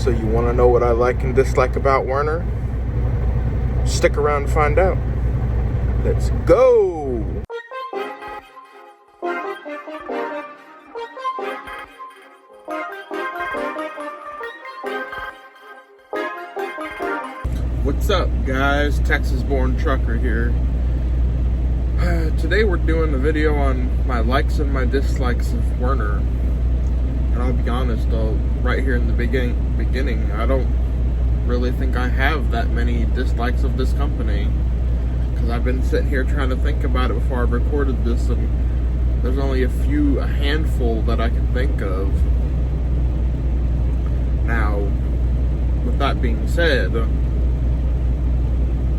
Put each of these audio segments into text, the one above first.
So you want to know what I like and dislike about Werner? Stick around and find out. Let's go! What's up, guys? Texas-born trucker here. Today we're doing a video on my likes and my dislikes of Werner. And I'll be honest, right here in the beginning, I don't really think I have that many dislikes of this company. Because I've been sitting here trying to think about it before I recorded this, and there's only a handful that I can think of. Now, with that being said,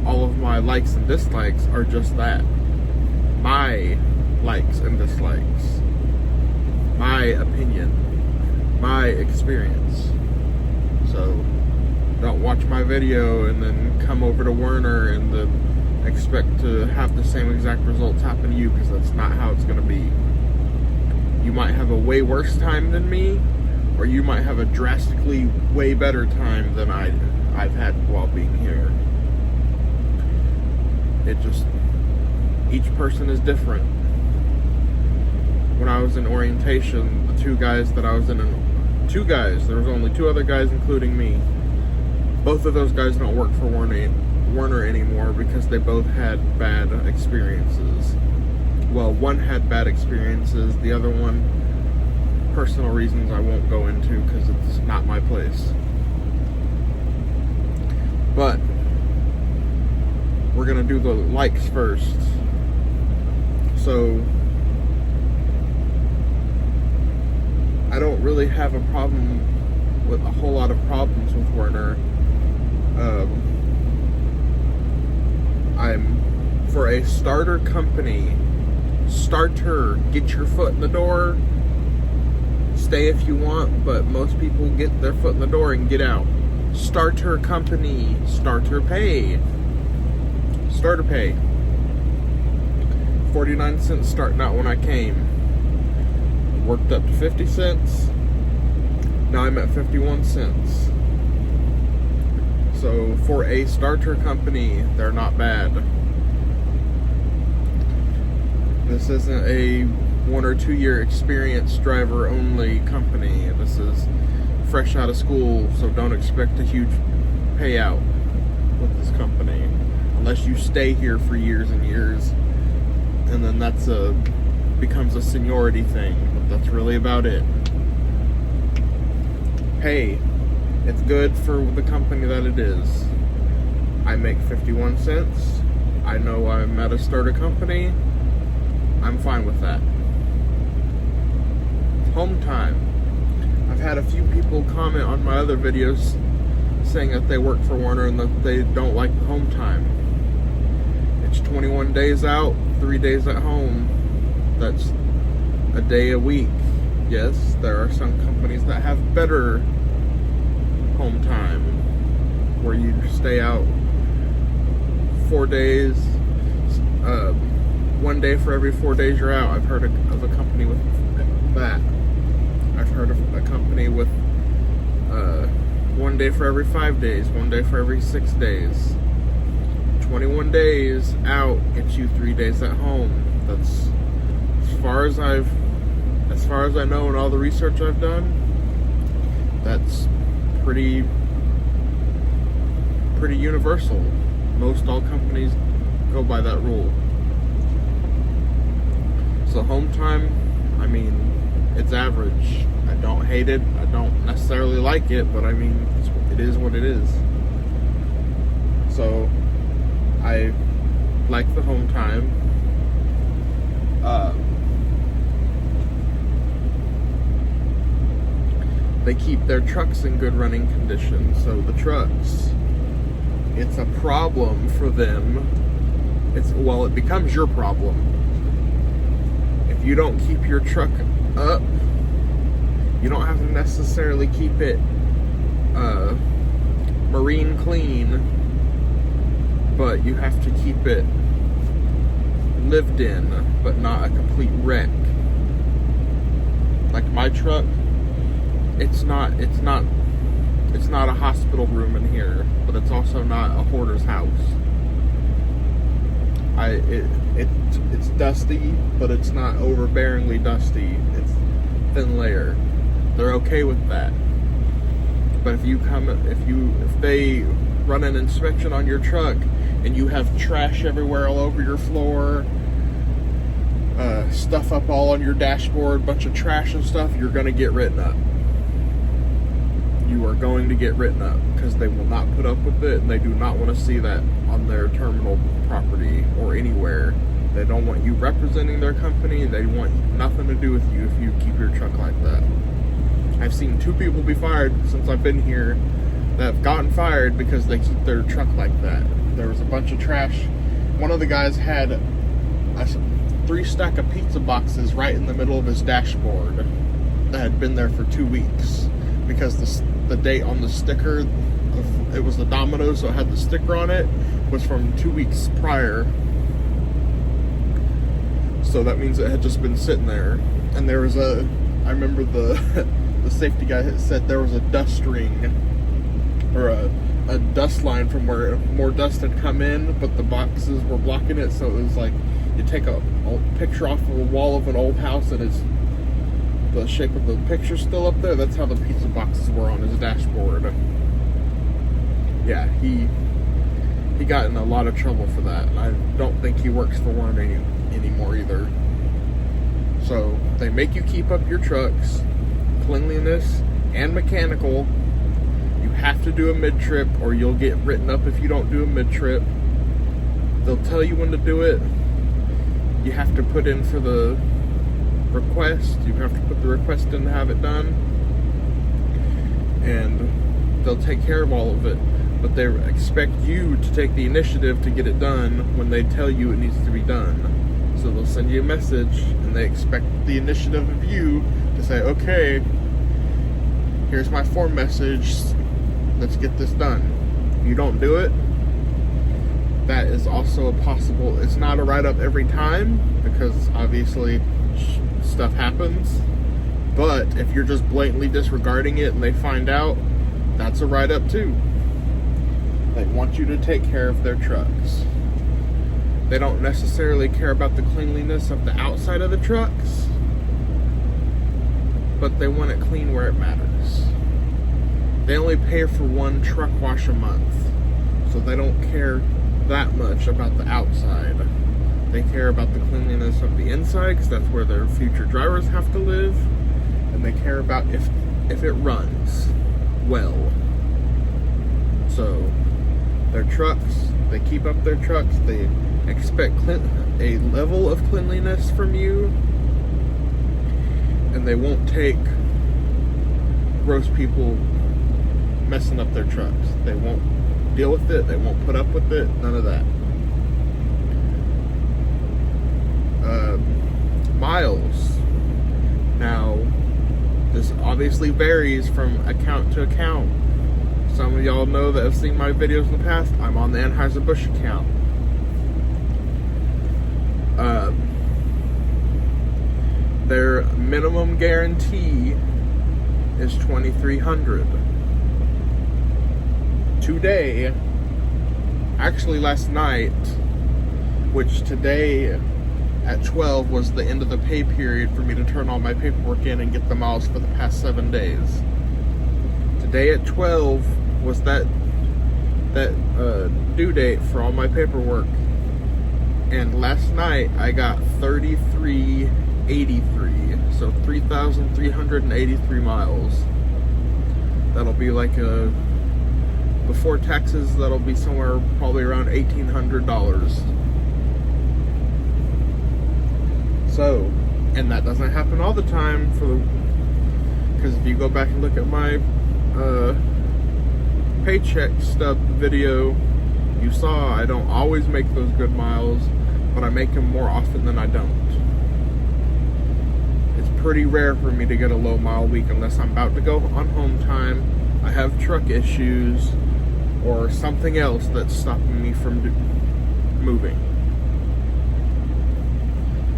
all of my likes and dislikes are just that. My likes and dislikes. My opinion. My experience. So, don't watch my video and then come over to Werner and then expect to have the same exact results happen to you, because that's not how it's going to be. You might have a way worse time than me, or you might have a drastically way better time than I've had while being here. Each person is different. When I was in orientation, the two guys, there was only two other guys including me. Both of those guys don't work for Werner anymore because they both had bad experiences. Well, one had bad experiences, the other one, personal reasons I won't go into because it's not my place. But we're gonna do the likes first. So, I don't really have a whole lot of problems with Werner. For a starter company, get your foot in the door, stay if you want, but most people get their foot in the door and get out. Starter company, starter pay. 49 cents starting out when I came. Worked up to 50 cents. Now I'm at 51 cents. So for a starter company, they're not bad. This isn't a 1 or 2 year experience driver only company. This is fresh out of school, so don't expect a huge payout with this company. Unless you stay here for years and years, and then becomes a seniority thing, but that's really about it. Hey, it's good for the company that it is. I make 51 cents. I know I'm at a starter company. I'm fine with that. Home time. I've had a few people comment on my other videos saying that they work for Werner and that they don't like the home time. It's 21 days out, 3 days at home. That's a day a week. Yes, there are some companies that have better home time, where you stay out 4 days, 1 day for every 4 days you're out. I've heard of a company with that. I've heard of a company with 1 day for every 5 days, 1 day for every 6 days. 21 days out gets you 3 days at home. That's as far as I know, and all the research I've done, that's pretty universal. Most all companies go by that rule. So home time, I mean, it's average. I don't hate it. I don't necessarily like it, but I mean, it is what it is. So I like the home time. They keep their trucks in good running condition. So the trucks, it's a problem for them. It becomes your problem. If you don't keep your truck up, you don't have to necessarily keep it marine clean, but you have to keep it lived in, but not a complete wreck. Like my truck, it's It's not a hospital room in here, but it's also not a hoarder's house. It's dusty, but it's not overbearingly dusty. It's thin layer. They're okay with that. But if they run an inspection on your truck and you have trash everywhere all over your floor, stuff up all on your dashboard, bunch of trash and stuff, you're going to get written up. You are going to get written up because they will not put up with it, and they do not want to see that on their terminal property or anywhere. They don't want you representing their company. They want nothing to do with you if you keep your truck like that. I've seen 2 people be fired since I've been here that have gotten fired because they keep their truck like that. There was a bunch of trash. One of the guys had a 3 stack of pizza boxes right in the middle of his dashboard that had been there for 2 weeks because the date on the sticker, it was the Domino's, so it had the sticker on it, was from 2 weeks prior. So that means it had just been sitting there. And there was I remember the safety guy had said there was a dust ring or a dust line from where more dust had come in, but the boxes were blocking it. So it was like you take a picture off of a wall of an old house and it's the shape of the picture still up there. That's how the pizza boxes were on his dashboard. Yeah, he got in a lot of trouble for that. I don't think he works for Werner anymore either. So they make you keep up your trucks, cleanliness and mechanical. You have to do a mid-trip or you'll get written up if you don't do a mid-trip. They'll tell you when to do it. You have to put in for the request. You have to put the request in to have it done. And they'll take care of all of it. But they expect you to take the initiative to get it done when they tell you it needs to be done. So they'll send you a message and they expect the initiative of you to say, okay, here's my form message, let's get this done. If you don't do it, that is also a possible, it's not a write-up every time because obviously stuff happens, but if you're just blatantly disregarding it and they find out, that's a write-up too. They want you to take care of their trucks. They don't necessarily care about the cleanliness of the outside of the trucks, but they want it clean where it matters. They only pay for 1 truck wash a month, so they don't care that much about the outside. They care about the cleanliness of the inside because that's where their future drivers have to live, and they care about if it runs well. So their trucks, they keep up their trucks, they expect a level of cleanliness from you, and they won't take gross people messing up their trucks. They won't deal with it, they won't put up with it, none of that. Miles. Now, this obviously varies from account to account. Some of y'all know that have seen my videos in the past, I'm on the Anheuser-Busch account. Their minimum guarantee is $2,300. Today, actually last night, which today at 12 was the end of the pay period for me to turn all my paperwork in and get the miles for the past 7 days. Today at 12 was that due date for all my paperwork, and last night I got 3,383, so 3,383 miles. That'll be like before taxes, that'll be somewhere probably around $1,800. So, and that doesn't happen all the time because if you go back and look at my paycheck stub video, you saw I don't always make those good miles, but I make them more often than I don't. It's pretty rare for me to get a low mile week unless I'm about to go on home time, I have truck issues, or something else that's stopping me from moving.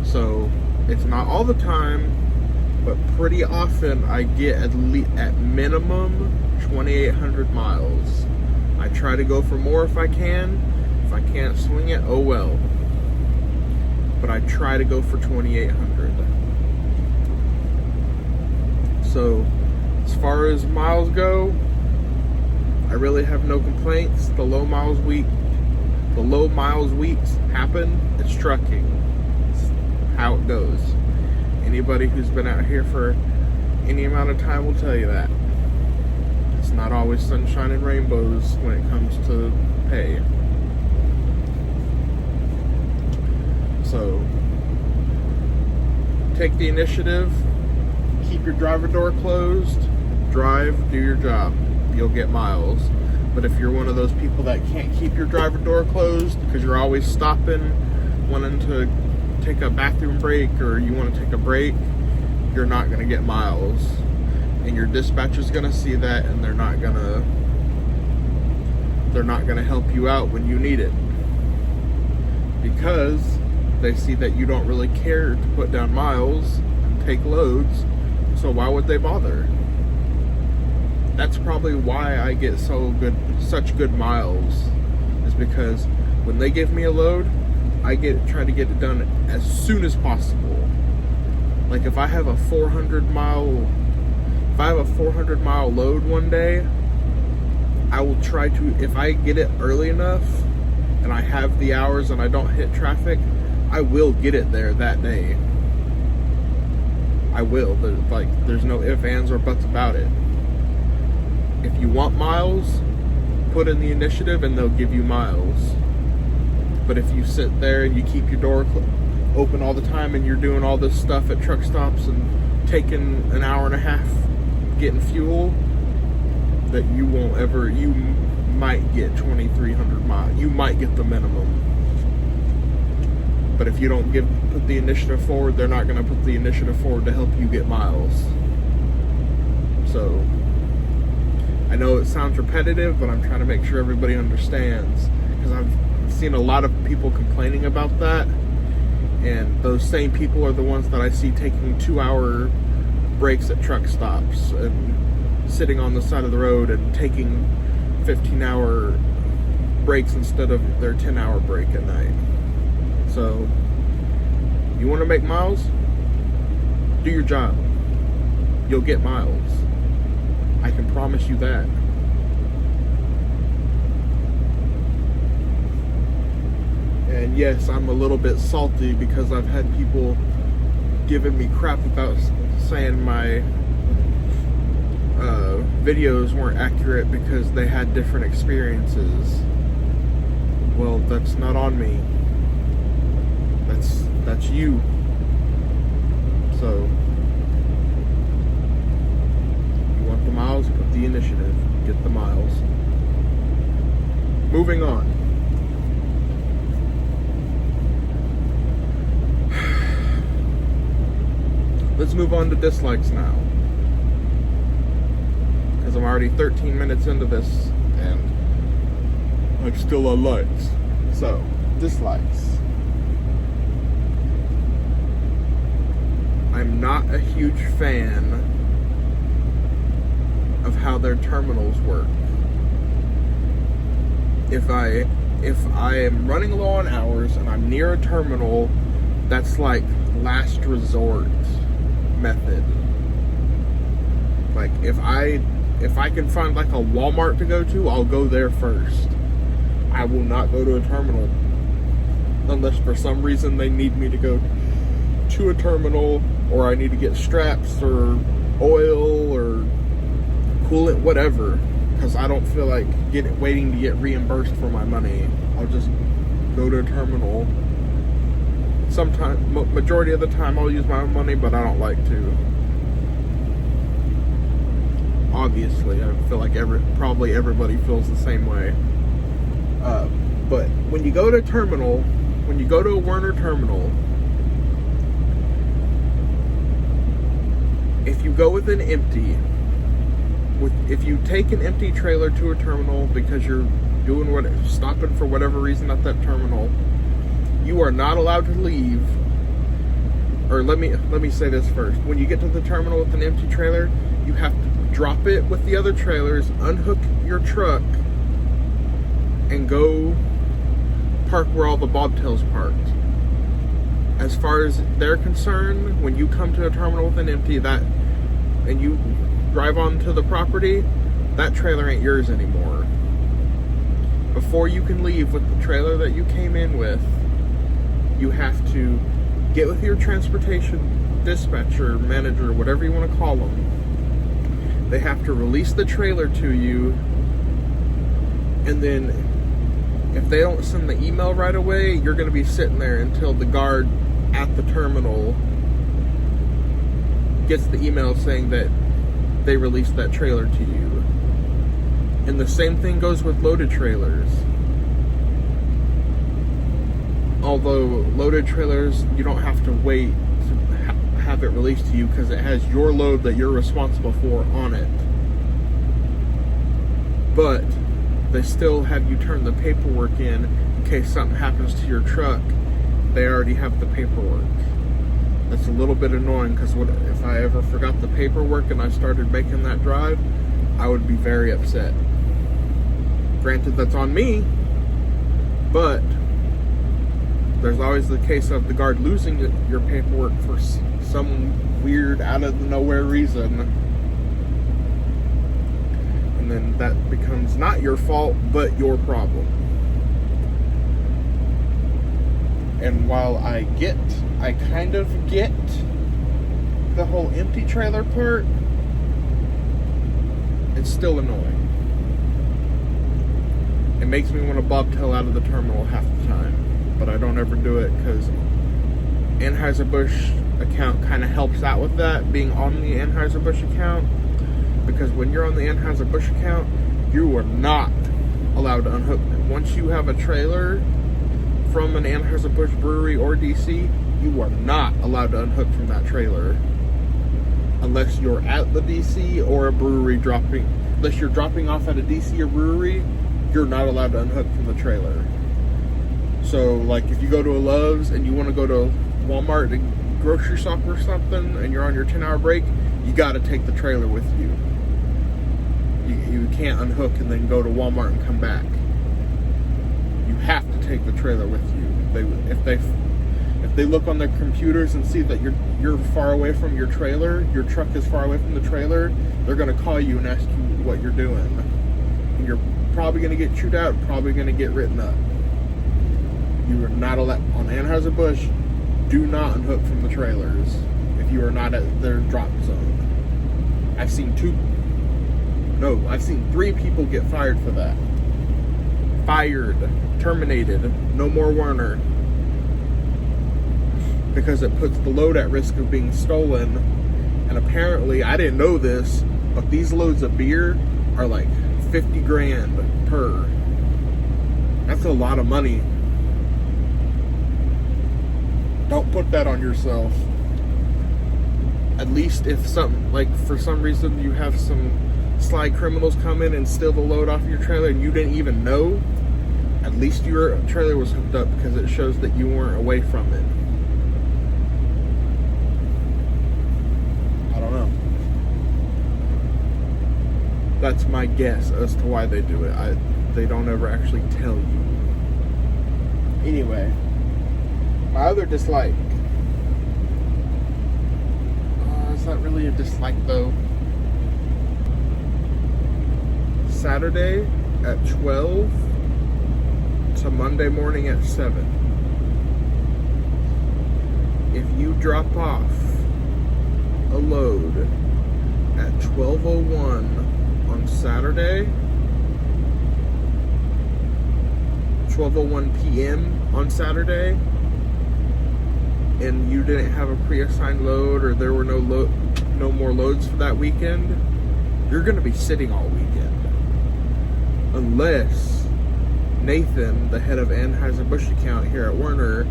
So it's not all the time, but pretty often I get at minimum 2,800 miles. I try to go for more if I can. If I can't swing it, oh well. But I try to go for 2,800. So, as far as miles go, I really have no complaints. The low miles weeks happen. It's trucking. It's how it goes. Anybody who's been out here for any amount of time will tell you that. It's not always sunshine and rainbows when it comes to pay. So, take the initiative. Keep your driver door closed. Drive, do your job. You'll get miles. But if you're one of those people that can't keep your driver door closed because you're always stopping, wanting to take a bathroom break, or you want to take a break, you're not going to get miles. And your dispatcher's going to see that, and they're not going to help you out when you need it, because they see that you don't really care to put down miles and take loads. So why would they bother? That's probably why I get such good miles, is because when they give me a load, I try to get it done as soon as possible. Like if I have a 400 mile load one day, I will try to, if I get it early enough and I have the hours and I don't hit traffic, I will get it there that day. I will. There's no ifs, ands, or buts about it. If you want miles, put in the initiative and they'll give you miles. But if you sit there and you keep your door open all the time and you're doing all this stuff at truck stops and taking an hour and a half getting fuel, that you might get 2,300 miles. You might get the minimum. But if you don't put the initiative forward, they're not going to put the initiative forward to help you get miles. So, I know it sounds repetitive, but I'm trying to make sure everybody understands. Because I've seen a lot of people complaining about that. And those same people are the ones that I see taking 2-hour breaks at truck stops and sitting on the side of the road and taking 15-hour breaks instead of their 10-hour break at night. So, you want to make miles? Do your job. You'll get miles. I can promise you that. And yes, I'm a little bit salty because I've had people giving me crap about saying my videos weren't accurate because they had different experiences. Well, that's not on me. That's you. So, you want the miles, put the initiative, get the miles. Moving on. Let's move on to dislikes now. Because I'm already 13 minutes into this and I'm still on likes. So, dislikes. I'm not a huge fan of how their terminals work. If I am running low on hours and I'm near a terminal, that's like last resort method. Like if I can find like a Walmart to go to, I'll go there first. I will not go to a terminal unless for some reason they need me to go to a terminal, or I need to get straps or oil or coolant, whatever, because I don't feel like waiting to get reimbursed for my money. I'll just go to a terminal. Sometimes, majority of the time, I'll use my own money, but I don't like to. Obviously, I feel like probably everybody feels the same way. But when you go to a terminal, when you go to a Werner terminal, if you go with an empty, if you take an empty trailer to a terminal because you're stopping for whatever reason at that terminal, you are not allowed to leave or let me say this first. When you get to the terminal with an empty trailer, you have to drop it with the other trailers, unhook your truck, and go park where all the bobtails parked. As far as they're concerned, when you come to a terminal with an empty and you drive onto the property, that trailer ain't yours anymore. Before you can leave with the trailer that you came in with, you have to get with your transportation dispatcher, manager, whatever you want to call them. They have to release the trailer to you, and then if they don't send the email right away, you're going to be sitting there until the guard at the terminal gets the email saying that they released that trailer to you. And the same thing goes with loaded trailers. Although loaded trailers, you don't have to wait to have it released to you because it has your load that you're responsible for on it. But they still have you turn the paperwork in case something happens to your truck. They already have the paperwork. That's a little bit annoying because if I ever forgot the paperwork and I started making that drive, I would be very upset. Granted, that's on me, but there's always the case of the guard losing your paperwork for some weird out of nowhere reason, and then that becomes not your fault but your problem. And while I kind of get the whole empty trailer part, it's still annoying. It makes me want to bobtail out of the terminal half the time, but I don't ever do it because Anheuser-Busch account kind of helps out with that, being on the Anheuser-Busch account, because when you're on the Anheuser-Busch account, you are not allowed to unhook. Once you have a trailer from an Anheuser-Busch brewery or DC, you are not allowed to unhook from that trailer unless you're at the DC or a brewery unless you're dropping off at a DC or brewery, you're not allowed to unhook from the trailer. So like if you go to a Love's and you want to go to Walmart and grocery shop or something and you're on your 10-hour break, you got to take the trailer with you. You can't unhook and then go to Walmart and come back. You have to take the trailer with you. If they look on their computers and see that you're far away from your trailer, your truck is far away from the trailer, they're going to call you and ask you what you're doing. And you're probably going to get chewed out, probably going to get written up. You are not allowed, on Anheuser-Busch, do not unhook from the trailers if you are not at their drop zone. I've seen 3 people get fired for that. Fired, terminated, no more Werner. Because it puts the load at risk of being stolen. And apparently, I didn't know this, but these loads of beer are like 50 grand per. That's a lot of money. Don't put that on yourself. At least if for some reason you have some sly criminals come in and steal the load off of your trailer and you didn't even know, at least your trailer was hooked up because it shows that you weren't away from it. I don't know. That's my guess as to why they do it. They don't ever actually tell you. Anyway, my other dislike. Is that really a dislike though? Saturday at 12 to Monday morning at 7. If you drop off a load at 12:01 on Saturday, 12:01 p.m. on Saturday, and you didn't have a pre-assigned load or there were no more loads for that weekend, you're going to be sitting all weekend. Unless Nathan, the head of Anheuser-Busch account here at Werner,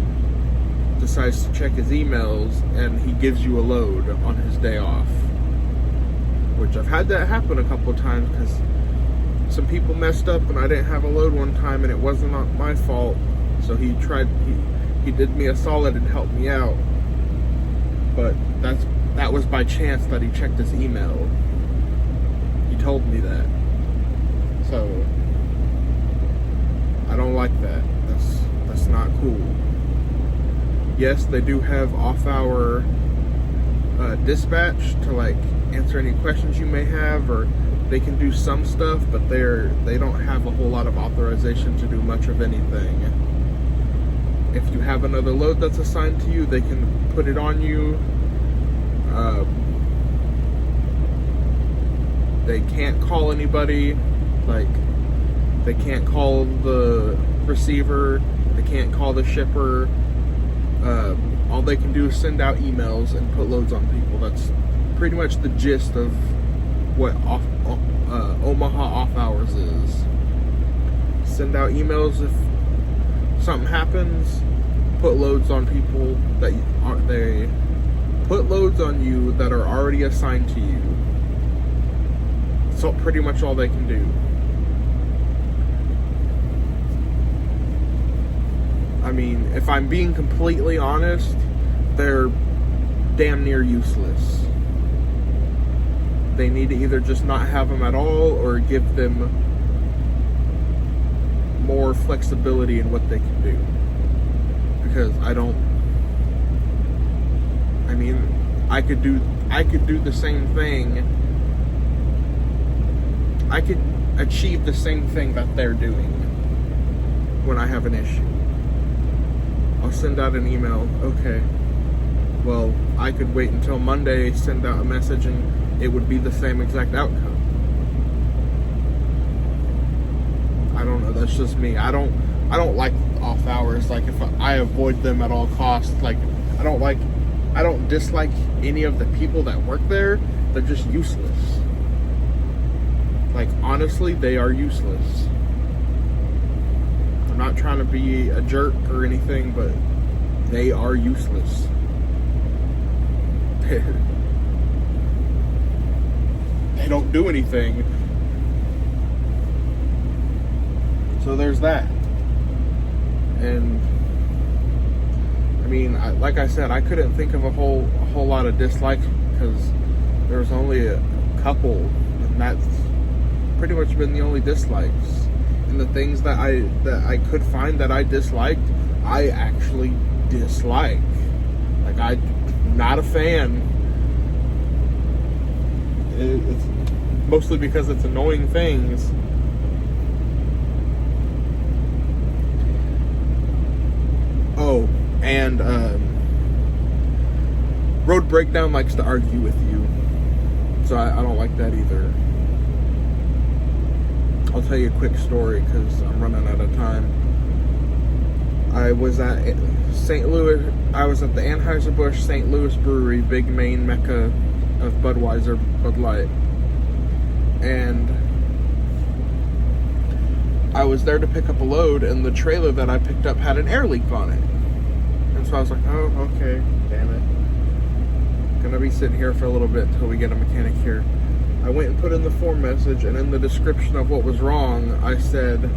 decides to check his emails and he gives you a load on his day off. Which I've had that happen a couple of times because some people messed up and I didn't have a load one time and it wasn't my fault. So he did me a solid and helped me out. but that was by chance that he checked his email. He told me that. So I don't like that. That's not cool. Yes, they do have off-hour dispatch to like answer any questions you may have, or they can do some stuff, but they don't have a whole lot of authorization to do much of anything. If you have another load that's assigned to you, they can put it on you. They can't call anybody. Like, they can't call the receiver. They can't call the shipper. All they can do is send out emails and put loads on people. That's pretty much the gist of what Omaha off hours is. Send out emails if something happens. Put loads on people that they put loads on you that are already assigned to you. That's pretty much all they can do. I mean, if I'm being completely honest, they're damn near useless. They need to either just not have them at all or give them more flexibility in what they can do. Because I could do the same thing. I could achieve the same thing that they're doing when I have an issue. I'll send out an email. Okay, well, I could wait until Monday, send out a message, and it would be the same exact outcome. I don't know. That's just me. I don't like off hours. Like, if I avoid them at all costs. Like, I don't dislike any of the people that work there. They're just useless. Like, honestly, they are useless. I'm not trying to be a jerk or anything, but they are useless. They don't do anything. So there's that. And I mean, like I said, I couldn't think of a whole lot of dislikes because there was only a couple, and that's pretty much been the only dislikes. And the things that I could find that I disliked, I actually dislike. Like, I'm not a fan. It's mostly because it's annoying things. Oh, and Road Breakdown likes to argue with you, so I don't like that either. I'll tell you a quick story because I'm running out of time. I was at St. Louis. I was at the Anheuser-Busch St. Louis Brewery, big main mecca of Budweiser, Bud Light, and I was there to pick up a load, and the trailer that I picked up had an air leak on it. And so I was like, oh, okay, damn it. Gonna be sitting here for a little bit until we get a mechanic here. I went and put in the form message, and in the description of what was wrong, I said,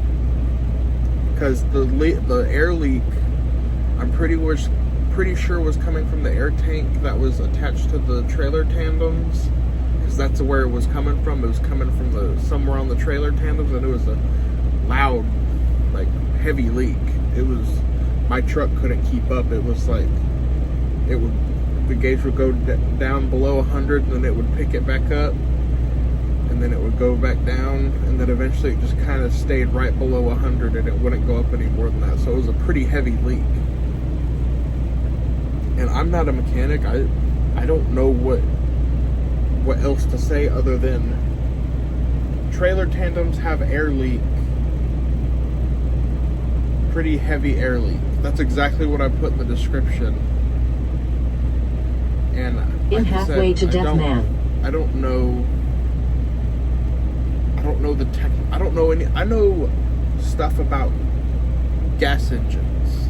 because the air leak, I'm pretty sure was coming from the air tank that was attached to the trailer tandems, because that's where it was coming from. It was coming from somewhere on the trailer tandems, and it was a loud, like, heavy leak. It was, my truck couldn't keep up. It was like, the gauge would go down below 100, and then it would pick it back up, and then it would go back down, and then eventually it just kind of stayed right below 100, and it wouldn't go up any more than that. So it was a pretty heavy leak. And I'm not a mechanic. I don't know what else to say other than trailer tandems have air leak. Pretty heavy air leak. That's exactly what I put in the description. And in halfway to Death Man. I don't know the tech. I don't know any. I know stuff about gas engines.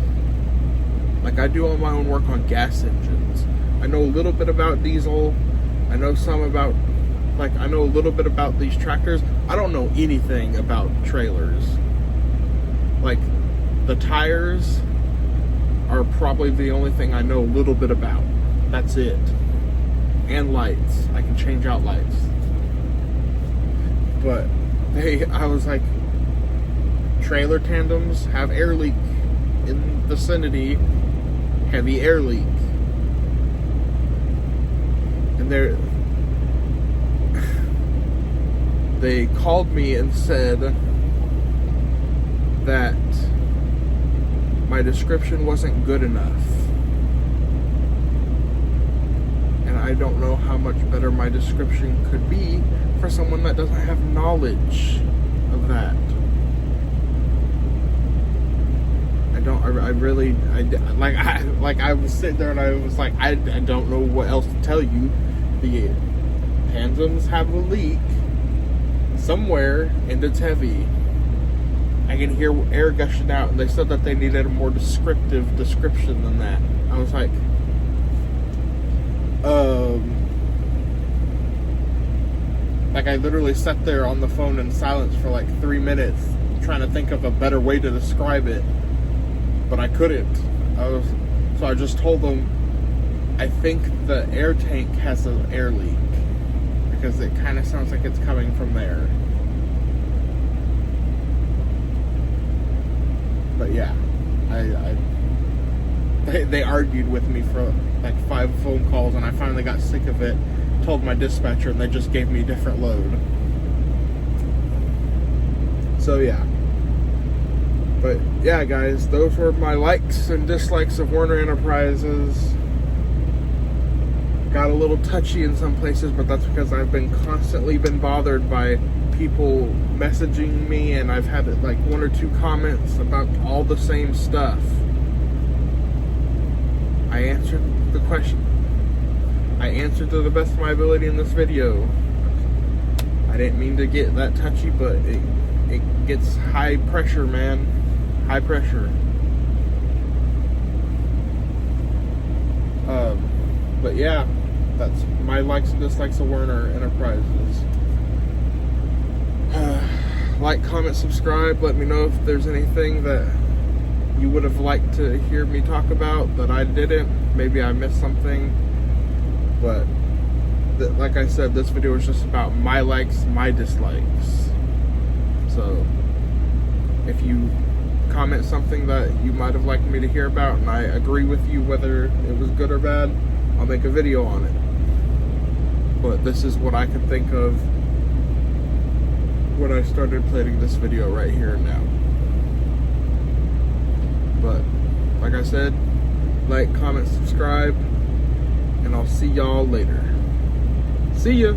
Like, I do all my own work on gas engines. I know a little bit about diesel. I know some about, like, I know a little bit about these tractors. I don't know anything about trailers. Like, the tires are probably the only thing I know a little bit about. That's it. And lights. I can change out lights. But I was like, trailer tandems have air leak in vicinity, heavy air leak. And they called me and said that my description wasn't good enough. And I don't know how much better my description could be for someone that doesn't have knowledge of that. I was sitting there and I was like, I don't know what else to tell you. The tandems have a leak somewhere and it's heavy. I can hear air gushing out, and they said that they needed a more descriptive description than that. I was like, I literally sat there on the phone in silence for like 3 minutes trying to think of a better way to describe it, but I couldn't. So I just told them, I think the air tank has an air leak, because it kind of sounds like it's coming from there. But yeah, they argued with me for like 5 phone calls, and I finally got sick of it, told my dispatcher, and they just gave me a different load. So yeah. But yeah, guys, those were my likes and dislikes of Werner Enterprises. Got a little touchy in some places, but that's because I've constantly been bothered by people messaging me, and I've had like 1 or 2 comments about all the same stuff. I answered the question. I answered to the best of my ability in this video. I didn't mean to get that touchy, but it gets high pressure, man. High pressure. But yeah, that's my likes and dislikes of Werner Enterprises. Like, comment, subscribe. Let me know if there's anything that you would have liked to hear me talk about that I didn't. Maybe I missed something. But like I said, this video is just about my likes, my dislikes. So if you comment something that you might have liked me to hear about, and I agree with you whether it was good or bad, I'll make a video on it. But this is what I could think of when I started planning this video right here and now. But like I said, like, comment, subscribe, and I'll see y'all later. See ya!